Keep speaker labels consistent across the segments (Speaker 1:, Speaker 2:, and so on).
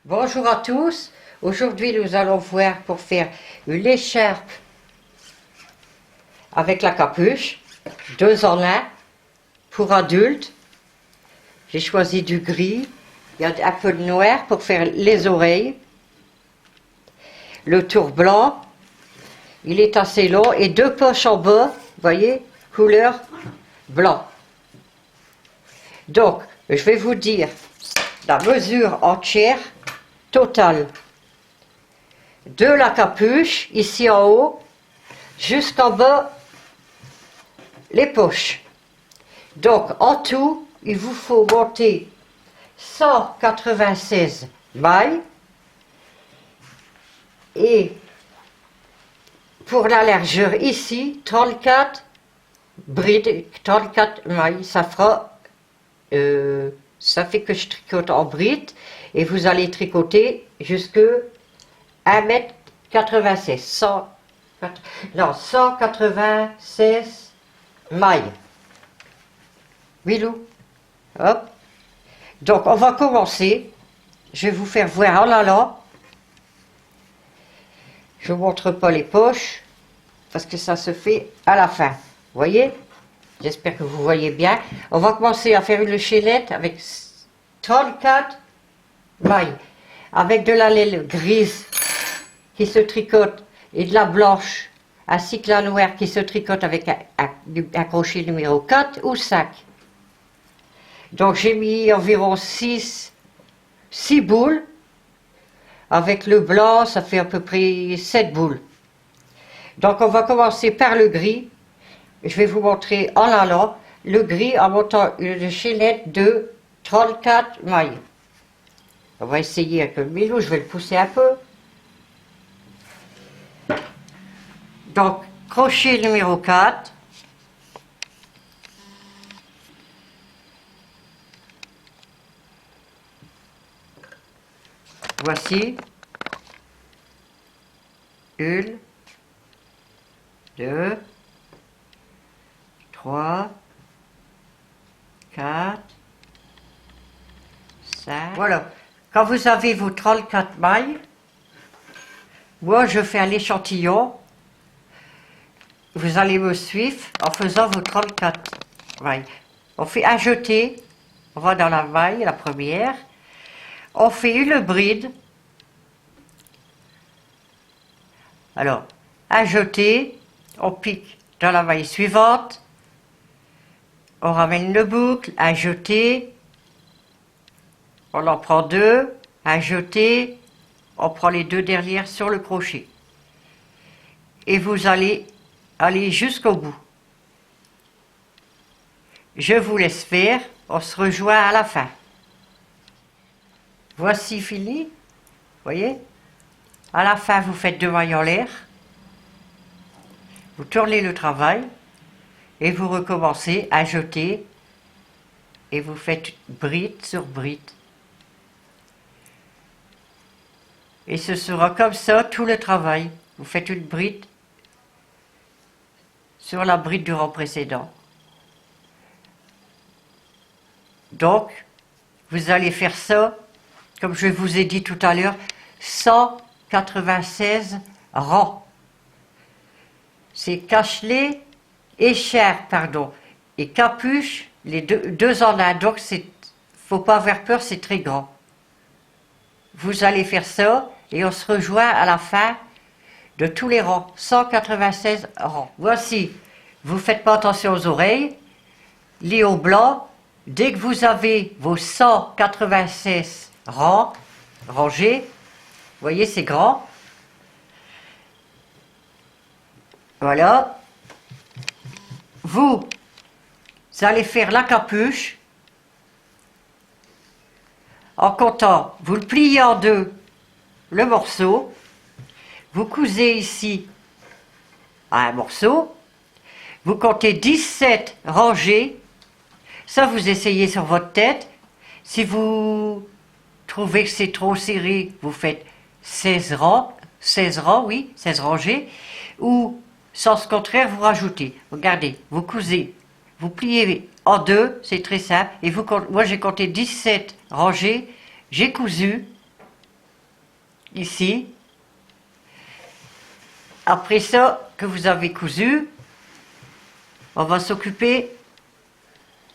Speaker 1: Bonjour à tous. Aujourd'hui, nous allons voir pour faire une écharpe avec la capuche, 2 en 1 pour adultes. J'ai choisi du gris, il y a un peu de noir pour faire les oreilles. Le tour blanc, il est assez long et 2 poches en bas, vous voyez, couleur blanc. Donc, je vais vous dire la mesure entière totale de la capuche, ici en haut, jusqu'en bas, les poches. Donc, en tout, il vous faut monter 196 mailles. Et pour la largeur ici, 34 brides, 34 mailles, ça fera, ça fait que je tricote en brides et vous allez tricoter jusque 1,96 m, 196 mailles. Wilou, hop. Donc on va commencer. Je vais vous faire voir en allant. Je ne vous montre pas les poches parce que ça se fait à la fin. Vous voyez? J'espère que vous voyez bien. On va commencer à faire une chaînette avec 34 mailles. Avec de la laine grise qui se tricote et de la blanche ainsi que la noire qui se tricote avec un crochet numéro 4 ou 5. Donc j'ai mis environ 6 boules. Avec le blanc, ça fait à peu près 7 boules. Donc on va commencer par le gris. Je vais vous montrer en allant le gris en montant une chaînette de 34 mailles. On va essayer avec le Milou, je vais le pousser un peu. Donc crochet numéro 4. Voici 1, 2, 3, 4, 5. Voilà. Quand vous avez vos 34 mailles, moi je fais un échantillon. Vous allez me suivre en faisant vos 34 mailles. On fait un jeté, on va dans la maille, la première. On fait une bride. Alors, un jeté, on pique dans la maille suivante. On ramène une boucle, un jeté. On en prend 2, un jeté. On prend les 2 derrière sur le crochet. Et vous allez aller jusqu'au bout. Je vous laisse faire, on se rejoint à la fin. Voici fini, vous voyez. À la fin, vous faites 2 mailles en l'air. Vous tournez le travail et vous recommencez à jeter et vous faites bride sur bride. Et ce sera comme ça tout le travail. Vous faites une bride sur la bride du rang précédent. Donc, vous allez faire ça, comme je vous ai dit tout à l'heure, 196 rangs. C'est cache-nez, écharpe, pardon, et capuche, les deux en un. Donc, faut pas avoir peur, c'est très grand. Vous allez faire ça et on se rejoint à la fin de tous les rangs, 196 rangs. Voici, vous faites pas attention aux oreilles, les hauts blancs, dès que vous avez vos 196 rangs, rangés, vous voyez c'est grand, voilà, vous allez faire la capuche, en comptant, vous le pliez en 2, le morceau, vous cousez ici un morceau, vous comptez 17 rangées, ça vous essayez sur votre tête, si vous trouvez que c'est trop serré, vous faites 16 rangs, oui, 16 rangées, ou sens contraire, vous rajoutez, regardez, vous cousez, vous pliez en 2, c'est très simple, et moi j'ai compté 17 rangées, j'ai cousu, ici. Après ça, que vous avez cousu, on va s'occuper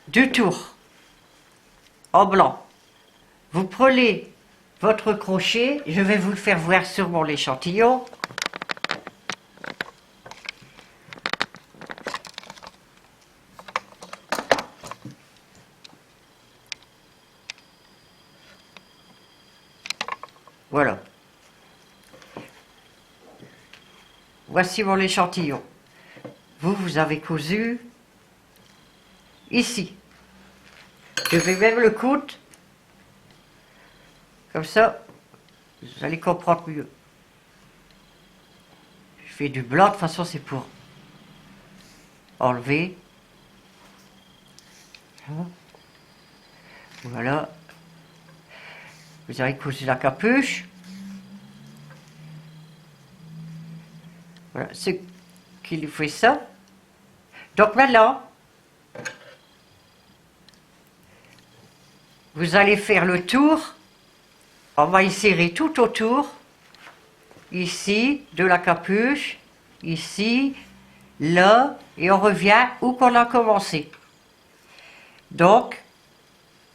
Speaker 1: du tour en blanc. Vous prenez votre crochet, je vais vous le faire voir sur mon échantillon. Voilà. Voici mon échantillon. Vous avez cousu ici. Je vais même le coudre. Comme ça, vous allez comprendre mieux. Je fais du blanc, de toute façon c'est pour enlever. Voilà. Vous avez cousu la capuche. Voilà, c'est qu'il fait ça. Donc maintenant, vous allez faire le tour. On va y serrer tout autour. Ici, de la capuche. Ici, là. Et on revient où qu'on a commencé. Donc,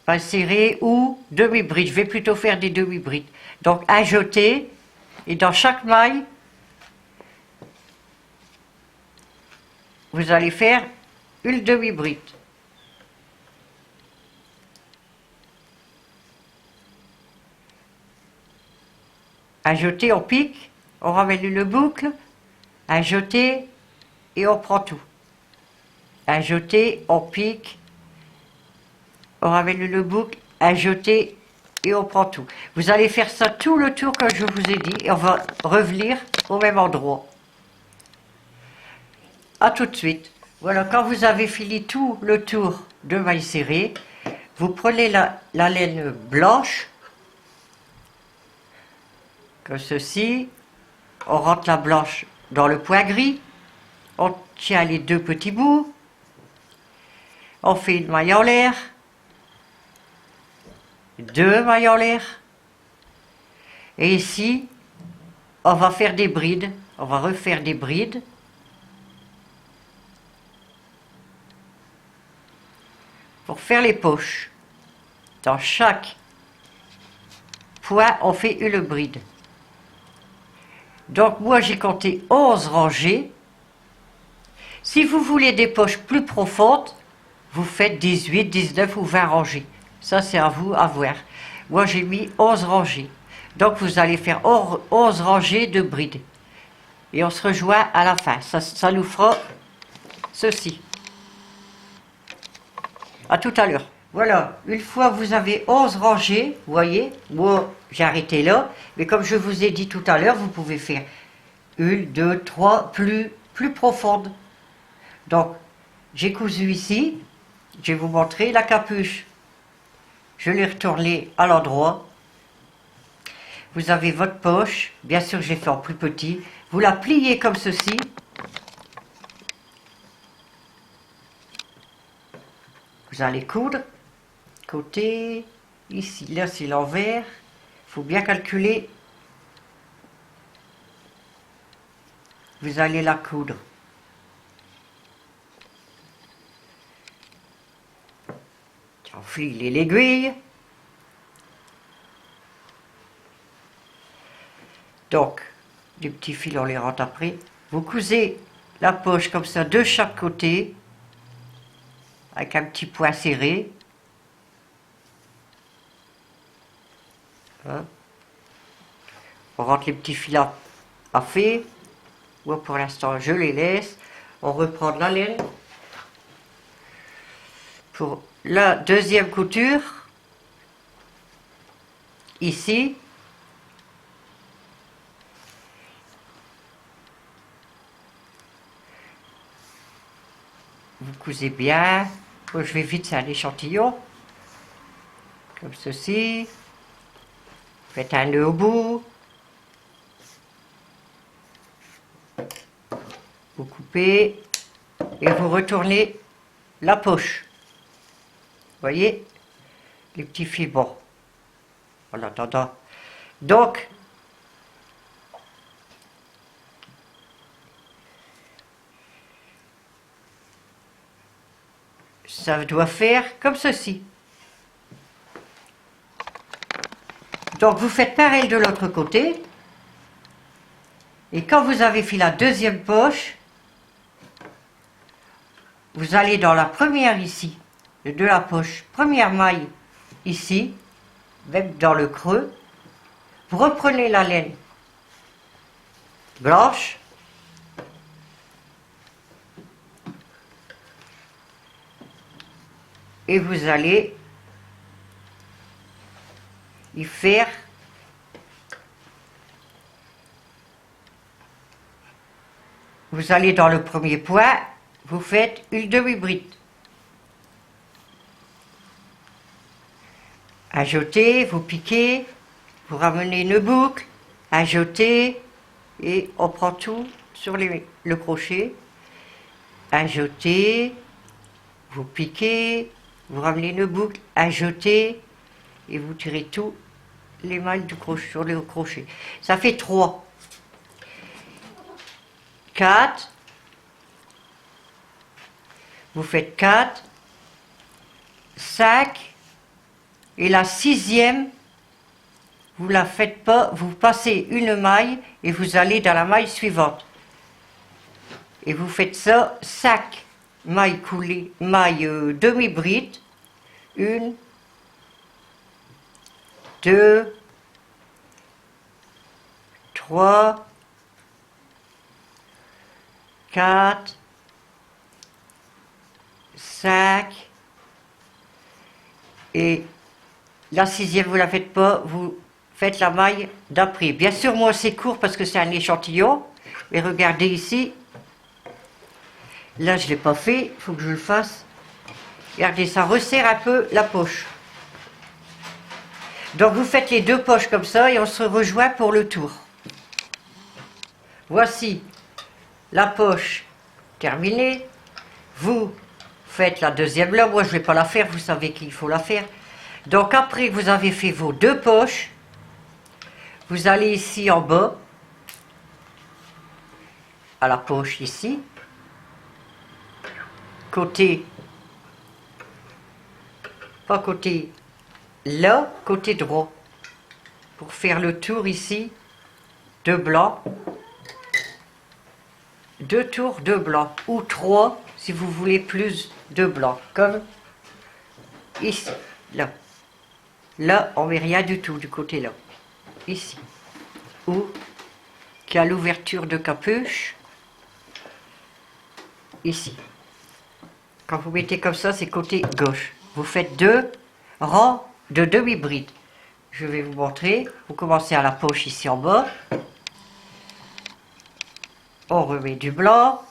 Speaker 1: on va serrer ou demi-bride. Je vais plutôt faire des demi-brides. Donc, un jeté. Et dans chaque maille, vous allez faire une demi-bride. Un jeté, on pique, on ramène une boucle, un jeté et on prend tout. Un jeté, on pique, on ramène une boucle, un jeté et on prend tout. Vous allez faire ça tout le tour comme je vous ai dit et on va revenir au même endroit. A tout de suite. Voilà, quand vous avez fini tout le tour de mailles serrées, vous prenez la laine blanche, comme ceci, on rentre la blanche dans le point gris, on tient les deux petits bouts, on fait une maille en l'air, deux mailles en l'air, et ici, on va faire des brides, on va refaire des brides. Pour faire les poches, dans chaque point, on fait une bride. Donc moi j'ai compté 11 rangées. Si vous voulez des poches plus profondes, vous faites 18, 19 ou 20 rangées. Ça c'est à vous à voir. Moi j'ai mis 11 rangées. Donc vous allez faire 11 rangées de brides. Et on se rejoint à la fin. Ça nous fera ceci. À tout à l'heure. Voilà, une fois vous avez 11 rangées, vous voyez, moi j'ai arrêté là, mais comme je vous ai dit tout à l'heure, vous pouvez faire une, deux, trois, plus profondes. Donc, j'ai cousu ici, je vais vous montrer la capuche. Je l'ai retournée à l'endroit. Vous avez votre poche, bien sûr j'ai fait en plus petit, vous la pliez comme ceci. Vous allez coudre, côté, ici, là c'est l'envers, il faut bien calculer. Vous allez la coudre. Enfilez l'aiguille. Donc, les petits fils on les rentre après. Vous cousez la poche comme ça de chaque côté, avec un petit point serré. Hein. On rentre les petits fils à faire. Moi pour l'instant je les laisse. On reprend de la laine. Pour la deuxième couture, ici, vous cousez bien. Moi, je vais vite, c'est un échantillon. Comme ceci. Faites un nœud au bout. Vous coupez et vous retournez la poche. Vous voyez, les petits fils, bon, en attendant. Donc, ça doit faire comme ceci. Donc vous faites pareil de l'autre côté. Et quand vous avez fait la deuxième poche, vous allez dans la première ici, de la poche, première maille ici, même dans le creux. Vous reprenez la laine blanche. Et vous allez y faire vous allez dans le premier point, vous faites une demi-bride. Ajoutez, vous piquez, vous ramenez une boucle, ajoutez, et on prend tout sur le crochet. Ajoutez, vous piquez, vous ramenez une boucle, ajoutez, et vous tirez tout les mailles du crochet, sur le crochet. Ça fait 3. 4. Vous faites 4, 5, et la 6e, vous la faites pas, vous passez une maille et vous allez dans la maille suivante. Et vous faites ça, 5 mailles coulées, mailles demi-bride, 1, 2, 3, 4, 5, et la 6e, vous ne la faites pas, vous faites la maille d'après. Bien sûr, moi c'est court parce que c'est un échantillon, mais regardez ici, là je ne l'ai pas fait, il faut que je le fasse. Regardez, ça resserre un peu la poche. Donc vous faites les 2 poches comme ça et on se rejoint pour le tour. Voici la poche terminée. Vous faites la deuxième là, moi je ne vais pas la faire, vous savez qu'il faut la faire. Donc après que vous avez fait vos 2 poches, vous allez ici en bas, à la poche ici, côté, pas côté là, côté droit, pour faire le tour ici, de blanc, 2 tours de blanc, ou 3 si vous voulez plus de blanc, comme ici, là. Là, on ne met rien du tout du côté là, ici, où il y a l'ouverture de capuche, ici. Quand vous mettez comme ça, c'est côté gauche. Vous faites 2 rangs de demi-bride. Je vais vous montrer. Vous commencez à la poche ici en bas. On remet du blanc.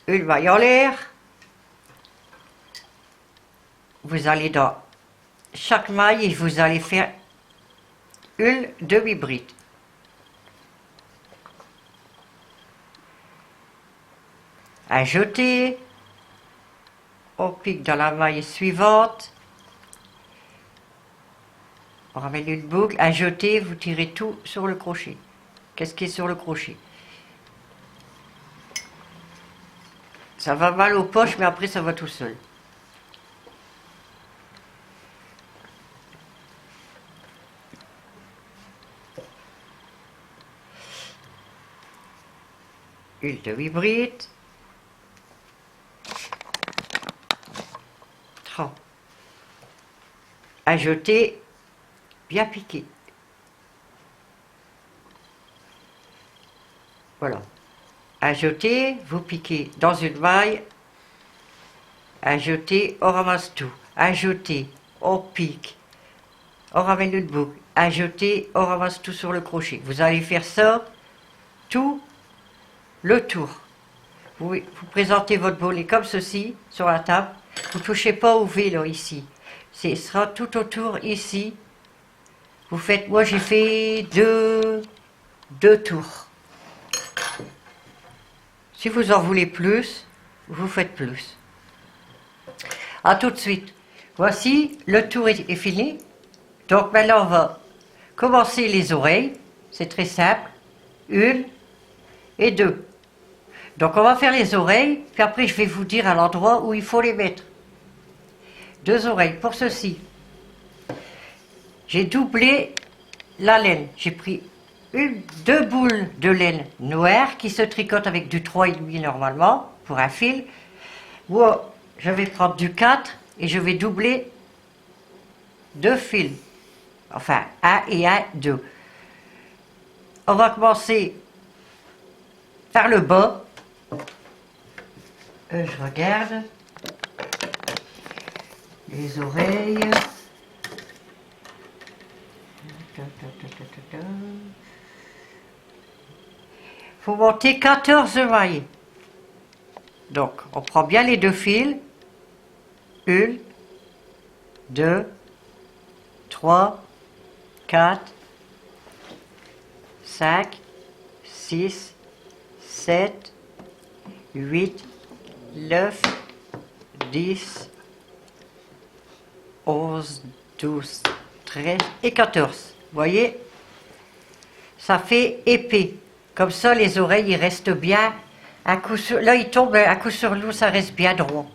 Speaker 1: Une maille en l'air. Vous allez dans chaque maille et vous allez faire une demi-bride. Ajoutez. On pique dans la maille suivante. On ramène une boucle. Ajoutez, vous tirez tout sur le crochet. Qu'est-ce qui est sur le crochet? Ça va mal aux poches, mais après ça va tout seul. Une demi-bride. 30. Ajoutez, bien piqué. Voilà. Ajoutez, vous piquez dans une maille. Ajoutez, on ramasse tout. Ajoutez, on pique. On ramène une boucle. Ajoutez, on ramasse tout sur le crochet. Vous allez faire ça tout le tour. Vous présentez votre bonnet comme ceci sur la table. Vous ne touchez pas au V là, ici. Ce sera tout autour ici. Vous faites, moi j'ai fait deux tours. Si vous en voulez plus, vous faites plus. A tout de suite. Voici, le tour est fini. Donc maintenant on va commencer les oreilles. C'est très simple. 1, et 2. Donc on va faire les oreilles, puis après je vais vous dire à l'endroit où il faut les mettre. 2 oreilles. Pour ceci, j'ai doublé la laine. J'ai pris 2 boules de laine noire qui se tricotent avec du 3,5 normalement pour un fil. Ou je vais prendre du 4 et je vais doubler 2 fils. Enfin, 1 et 1, 2. On va commencer par le bas. Je regarde. Les oreilles. Il faut monter 14 mailles. Donc, on prend bien les 2 fils. 1, 2, 3, 4, 5, 6, 7, 8, 9, 10, 11, 12, 13 et 14. Vous voyez, ça fait épais. Comme ça, les oreilles, ils restent bien. Là, ils tombent à coup sur l'eau, ça reste bien droit.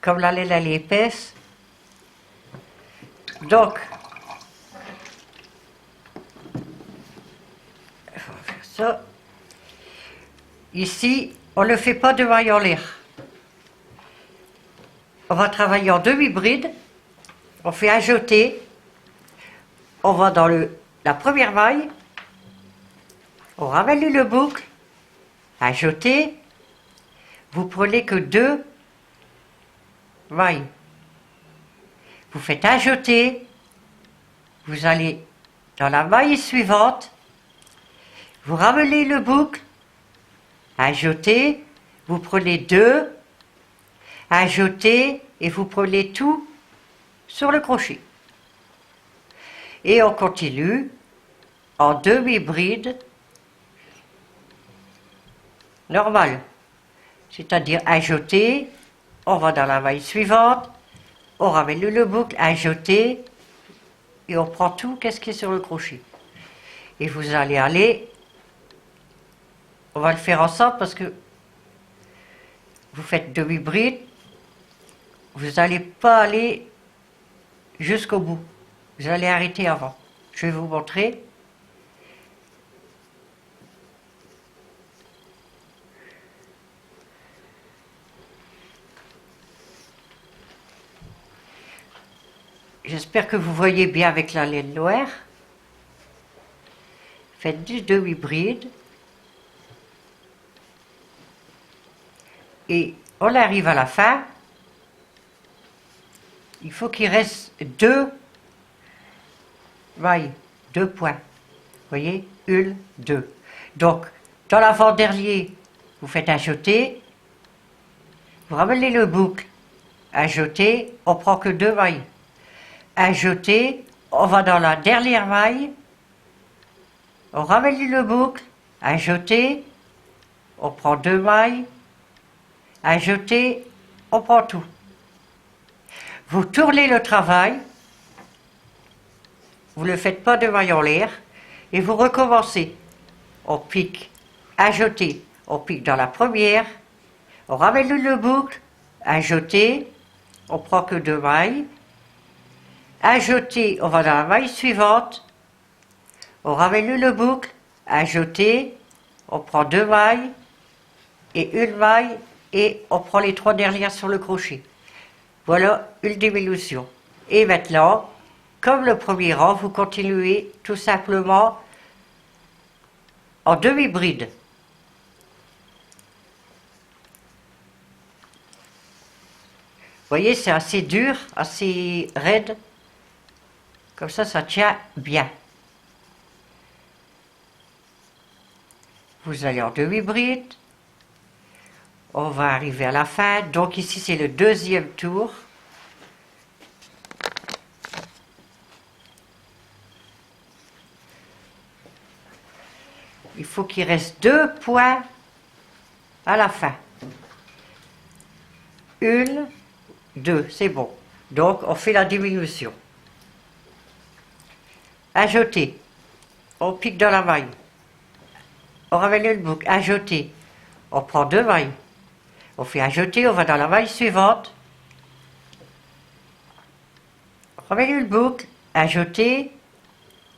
Speaker 1: Comme la laine, elle est épaisse. Donc, il faut faire ça. Ici, on ne fait pas de maille en l'air. On va travailler en demi-bride. On fait un jeté. On va dans la première maille. On ramène le boucle. Un jeté. Vous prenez que 2 mailles. Vous faites un jeté. Vous allez dans la maille suivante. Vous ramenez le boucle. Un jeté. Vous prenez 2. Un jeté. Et vous prenez tout sur le crochet. Et on continue en demi-bride normale. C'est-à-dire un jeté, on va dans la maille suivante, on ramène le boucle, un jeté, et on prend tout, qu'est-ce qui est sur le crochet. Et vous allez aller, on va le faire ensemble parce que vous faites demi-bride, vous n'allez pas aller jusqu'au bout. Vous allez arrêter avant. Je vais vous montrer. J'espère que vous voyez bien avec la laine noire. Faites du demi-bride. Et on arrive à la fin. Il faut qu'il reste 2 mailles, 2 points. Vous voyez, 1, 2. Donc, dans l'avant-dernier, vous faites un jeté. Vous ramenez le boucle. Un jeté, on prend que 2 mailles. Un jeté, on va dans la dernière maille. On ramène le boucle. Un jeté, on prend 2 mailles. Un jeté, on prend tout. Vous tournez le travail, vous ne faites pas de maille en l'air, et vous recommencez. On pique, un jeté, on pique dans la première, on ramène le boucle, un jeté, on prend que 2 mailles, un jeté, on va dans la maille suivante, on ramène le boucle, un jeté, on prend 2 mailles, et 1 maille, et on prend les 3 dernières sur le crochet. Voilà une diminution. Et maintenant, comme le premier rang, vous continuez tout simplement en demi-bride. Vous voyez, c'est assez dur, assez raide. Comme ça tient bien. Vous allez en demi-bride. On va arriver à la fin. Donc ici, c'est le deuxième tour. Il faut qu'il reste 2 points à la fin. 1, 2, c'est bon. Donc, on fait la diminution. Un jeté. On pique dans la maille. on ramène le boucle, ajouter, on prend 2 mailles, on fait ajouter, on va dans la maille suivante, on ramène le boucle, ajouter,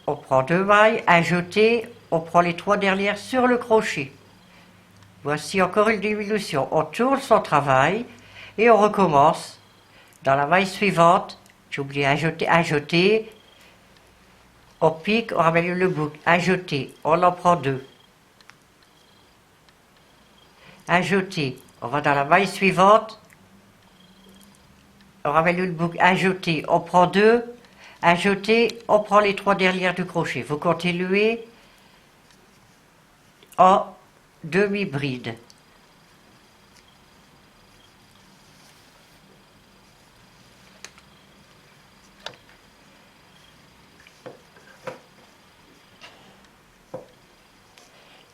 Speaker 1: on prend 2 mailles, ajouter, on prend les 3 dernières sur le crochet. Voici encore une diminution, on tourne son travail et on recommence dans la maille suivante. J'ai oublié ajouter, ajouter, on pique, on ramène le boucle, ajouter, on en prend 2. Ajouter, on va dans la maille suivante, on ramène le boucle, ajouter, on prend 2, ajouter, on prend les 3 dernières du crochet. Vous continuez en demi-bride.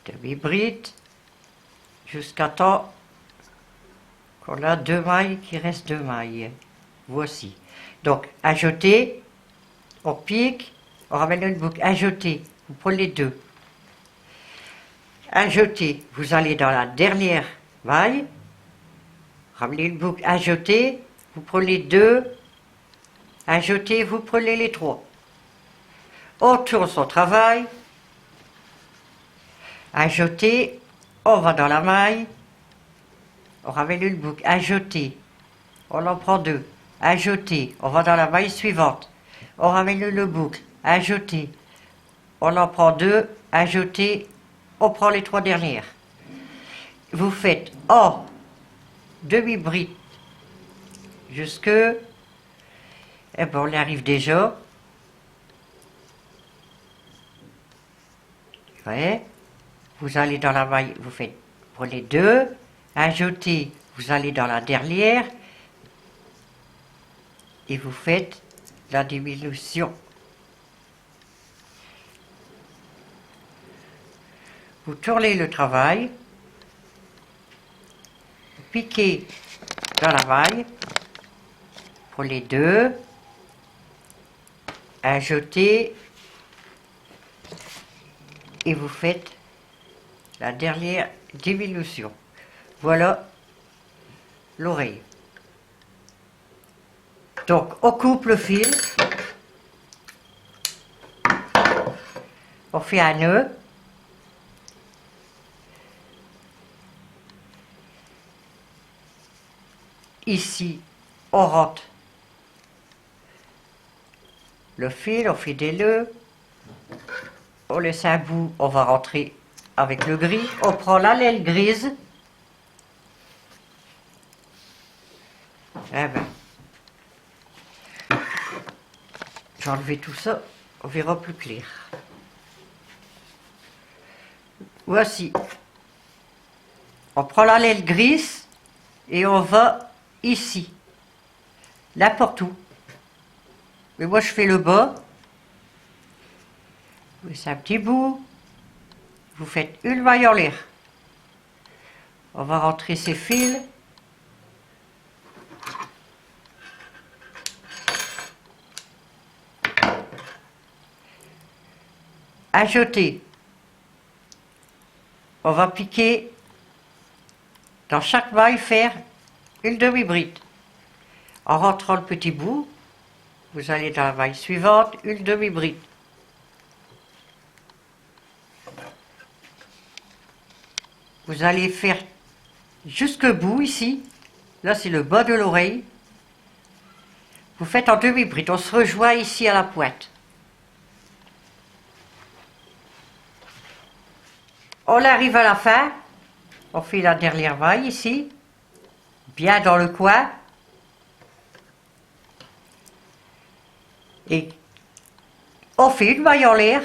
Speaker 1: Demi-bride jusqu'à temps qu'on a 2 mailles, qui reste 2 mailles. Voici. Donc, ajouter, on pique, on ramène une boucle, ajouter, vous prenez 2. Ajouter, vous allez dans la dernière maille, ramenez une boucle, ajouter, vous prenez 2, ajouter, vous prenez les 3. On tourne son travail, ajouter, on va dans la maille, on ramène une boucle, ajouter, on en prend 2, ajouter, on va dans la maille suivante, on ramène le boucle, ajouter, on en prend 2, ajouter, on prend les 3 dernières. Vous faites en demi-bride jusque, et ben on y arrive déjà. Ouais. Vous allez dans la maille, vous faites, prenez 2, ajoutez, vous allez dans la dernière et vous faites la diminution. Vous tournez le travail, vous piquez dans la maille, prenez 2, ajoutez et vous faites la dernière diminution. Voilà l'oreille. Donc on coupe le fil, on fait un nœud, ici on rentre le fil, on fait des nœuds, on laisse un bout, on va rentrer avec le gris, on prend la laine grise, eh ben, j'ai enlevé tout ça, on verra plus clair. Voici, on prend la laine grise et on va ici, n'importe où. Mais moi je fais le bas, vous laissez un petit bout, vous faites une maille en l'air. On va rentrer ces fils. Ajouter. On va piquer dans chaque maille, faire une demi-bride. En rentrant le petit bout, vous allez dans la maille suivante, une demi-bride. Vous allez faire jusqu'au bout ici. Là, c'est le bas de l'oreille. Vous faites en demi-bride. On se rejoint ici à la pointe. On arrive à la fin. On fait la dernière maille ici. Bien dans le coin. Et on fait une maille en l'air.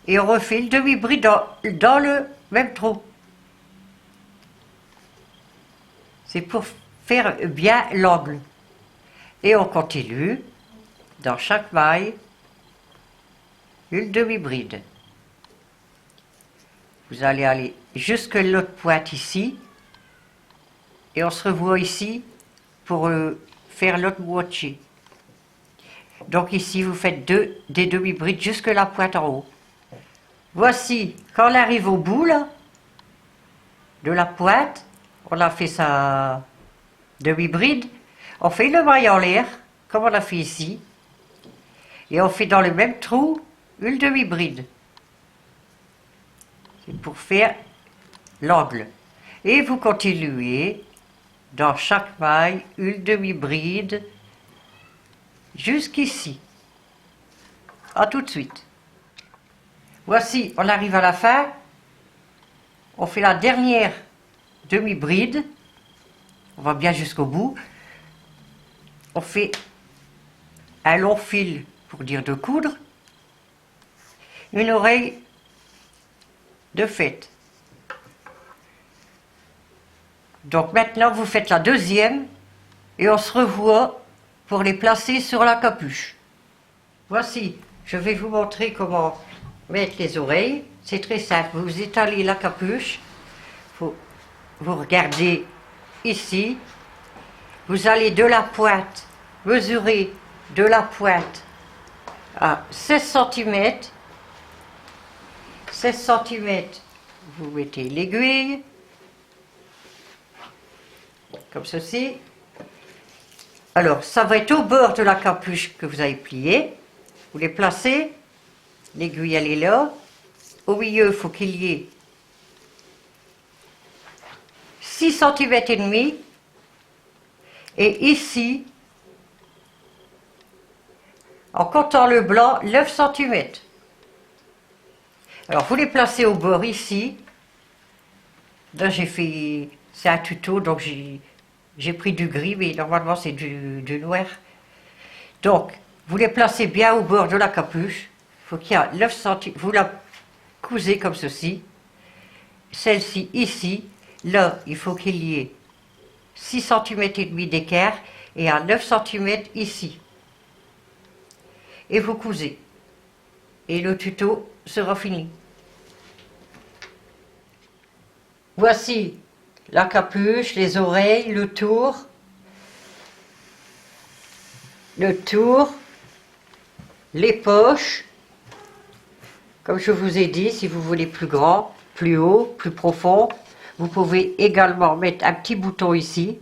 Speaker 1: Et on refait une demi-bride dans le même trou. C'est pour faire bien l'angle. Et on continue, dans chaque maille, une demi-bride. Vous allez aller jusque l'autre pointe ici, et on se revoit ici pour faire l'autre moitié. Donc ici, vous faites des demi-brides jusque la pointe en haut. Voici, quand on arrive au bout là, de la pointe, on a fait sa demi-bride, on fait le maille en l'air, comme on a fait ici, et on fait dans le même trou une demi-bride. C'est pour faire l'angle. Et vous continuez dans chaque maille une demi-bride jusqu'ici. À tout de suite. Voici, on arrive à la fin. On fait la dernière demi-bride. On va bien jusqu'au bout. On fait un long fil pour dire de coudre. Une oreille de fête. Donc maintenant vous faites la deuxième et on se revoit pour les placer sur la capuche. Voici, je vais vous montrer comment mettre les oreilles. C'est très simple, vous étalez la capuche, vous regardez ici, vous allez de la pointe, mesurer de la pointe à 16 cm. 16 cm, vous mettez l'aiguille, comme ceci. Alors, ça va être au bord de la capuche que vous avez plié. Vous les placez, l'aiguille elle est là. Au milieu, il faut qu'il y ait 6 cm et demi. Et ici, en comptant le blanc, 9 cm. Alors, vous les placez au bord ici. Là, j'ai fait... C'est un tuto, donc j'ai pris du gris, mais normalement, c'est du noir. Donc, vous les placez bien au bord de la capuche. Il faut qu'il y ait 9 cm. Vous la cousez comme ceci. Celle-ci, ici. Là, il faut qu'il y ait 6 cm et demi d'écart. Et à 9 cm ici. Et vous cousez. Et le tuto sera fini. Voici la capuche, les oreilles, le tour, les poches. Comme je vous ai dit, si vous voulez plus grand, plus haut, plus profond, vous pouvez également mettre un petit bouton ici.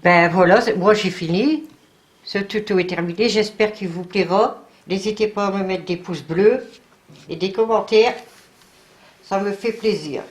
Speaker 1: Ben voilà, moi j'ai fini. Ce tuto est terminé, j'espère qu'il vous plaira. N'hésitez pas à me mettre des pouces bleus et des commentaires, ça me fait plaisir.